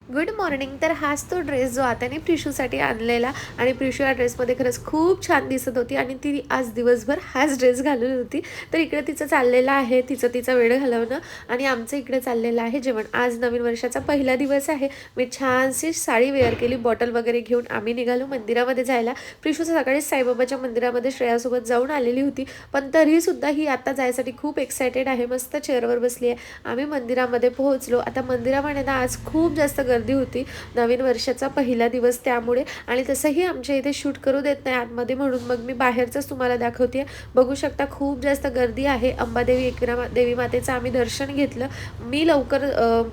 Good morning. तर हाच तो ड्रेस जो आता मी प्रिशूसाठी आणलेला आणि प्रिशू या ड्रेसमध्ये खरंच खूप छान दिसत होती आणि ती आज दिवसभर हाच ड्रेस घालून होती. तर इकडे तिचं चाललेलं आहे तिचा वेळ घालवणं आणि आमचं इकडे चाललेलं आहे जेवण. आज नवीन वर्षाचा पहिला दिवस आहे. मी छानशी साडी वेअर केली, बॉटल वगैरे घेऊन आम्ही निघालो मंदिरामध्ये जायला. प्रिशू सकाळीच साईबाबाच्या मंदिरामध्ये श्रेयासोबत जाऊन आलेली होती, पण तरीसुद्धा ही आता जायसाठी खूप एक्सायटेड आहे. मस्त चेअरवर बसली आहे. आम्ही मंदिरामध्ये पोहोचलो. आता मंदिरामध्ये ना आज खूप जास्त गर्दी होती, नवीन वर्षाचा पहिला दिवस त्यामुळे. आणि तसंही आमच्या इथे शूट करू देत नाही आतमध्ये, म्हणून मग मी बाहेरचंच तुम्हाला दाखवते. बघू शकता खूप जास्त गर्दी आहे. अंबादेवी एकविरा देवी मातेचं आम्ही दर्शन घेतलं. मी लवकर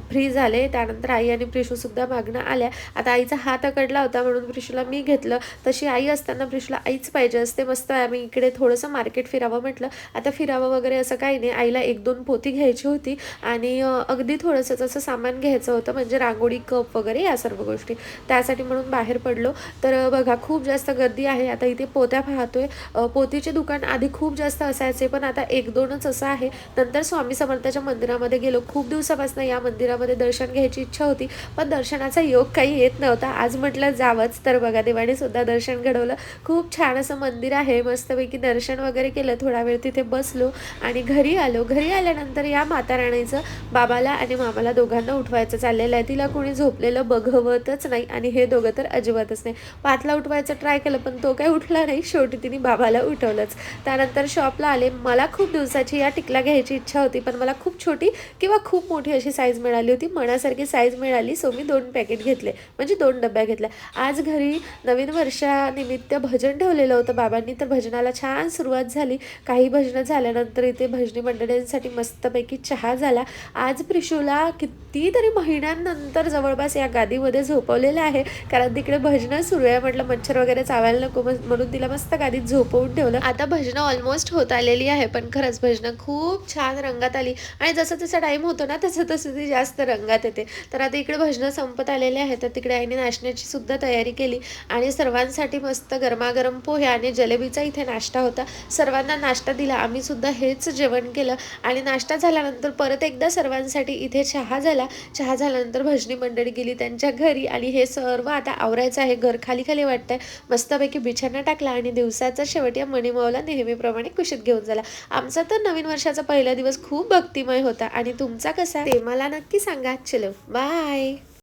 फ्री झाले, त्यानंतर आई आणि प्रिशूसुद्धा मागणं आल्या. आता आईचा हात अकडला होता म्हणून प्रिशूला मी घेतलं. तशी आई असताना प्रिशूला आईच पाहिजे असते. मस्त आम्ही इकडे थोडंसं मार्केट फिरावं म्हटलं. आता फिरावं वगैरे असं काही नाही, आईला 1-2 पोती घ्यायची होती आणि अगदी थोडंसं असं सामान घ्यायचं होतं, म्हणजे रांगोळी, कप वगैरे या सर्व गोष्टी, त्यासाठी म्हणून बाहेर पडलो. तर बघा खूप जास्त गर्दी आहे. आता इथे पोत्या पाहतोय. पोतीचे दुकान आधी खूप जास्त असायचे, पण आता 1-2च असं आहे. नंतर स्वामी समर्थाच्या मंदिरामध्ये गेलो. खूप दिवसापासून या मंदिरामध्ये दर्शन घ्यायची इच्छा होती, पण दर्शनाचा योग काही येत नव्हता. आज म्हटलं जावंच. तर बघा देवाने सुद्धा दर्शन घडवलं. खूप छान असं मंदिर आहे. मस्तपैकी दर्शन वगैरे केलं, थोडा वेळ तिथे बसलो आणि घरी आलो. घरी आल्यानंतर या माता राणीचं बाबाला आणि मामाला दोघांना उठवायचं चाललेलं आहे. तिला कोणी झोपलेलं बघवतच नाही आणि हे दोघं तर अजिबातच नाही. पाथला उठवायचं ट्राय केलं, पण तो काही उठला नाही. शेवटी तिने बाबाला उठवलंच. त्यानंतर शॉपला आले. मला खूप दिवसाची या टिकल्या घ्यायची इच्छा होती, पण मला खूप छोटी किंवा खूप मोठी अशी साईज मिळाली होती. मनासारखी साईज मिळाली, सो मी 2 पॅकेट घेतले, म्हणजे 2 डब्या घेतल्या. आज घरी नवीन वर्षानिमित्त भजन ठेवलेलं होतं बाबांनी, तर भजनाला छान सुरुवात झाली. काही भजनं झाल्यानंतर इथे भजनी मंडळींसाठी मस्तपैकी चहा झाला. आज प्रिशूला कितीतरी महिन्यांनंतर जवळपास या गादीमध्ये झोपवलेलं आहे, कारण तिकडे भजनं सुरू आहे. म्हटलं मच्छर वगैरे चावायला नको, म्हणून तिला मस्त गादीत झोपवून ठेवलं. आता भजनं ऑलमोस्ट होत आलेली आहे, पण खरंच भजनं खूप छान रंगात आली आणि जसं जसं टाईम होतो ना तसं तसं ती जास्त रंगात येते. तर आता इकडे भजनं संपत आलेले आहे, तर तिकडे आईने नाश्त्याची सुद्धा तयारी केली आणि सर्वांसाठी मस्त गरमागरम पोहे आणि जलेबीचा इथे नाश्ता होता. सर्वांना नाश्ता दिला. आम्ही सुद्धा हेच जेवण केलं आणि नाश्ता झाल्यानंतर परत एकदा सर्वांसाठी इथे चहा झाला. चहा झाल्यानंतर भजनी मंडळी गेली त्यांच्या घरी आणि हे सर्व आता आवरायचं आहे. घर खाली खाली वाटतंय. मस्तपैकी बिछाना टाकला आणि दिवसाचा शेवट या मणिमाऊला नेहमीप्रमाणे कुशीत घेऊन झाला. आमचा तर नवीन वर्षाचा पहिला दिवस खूप भक्तिमय होता आणि तुमचा कसा ते मला नक्की सांगा. चलो बाय.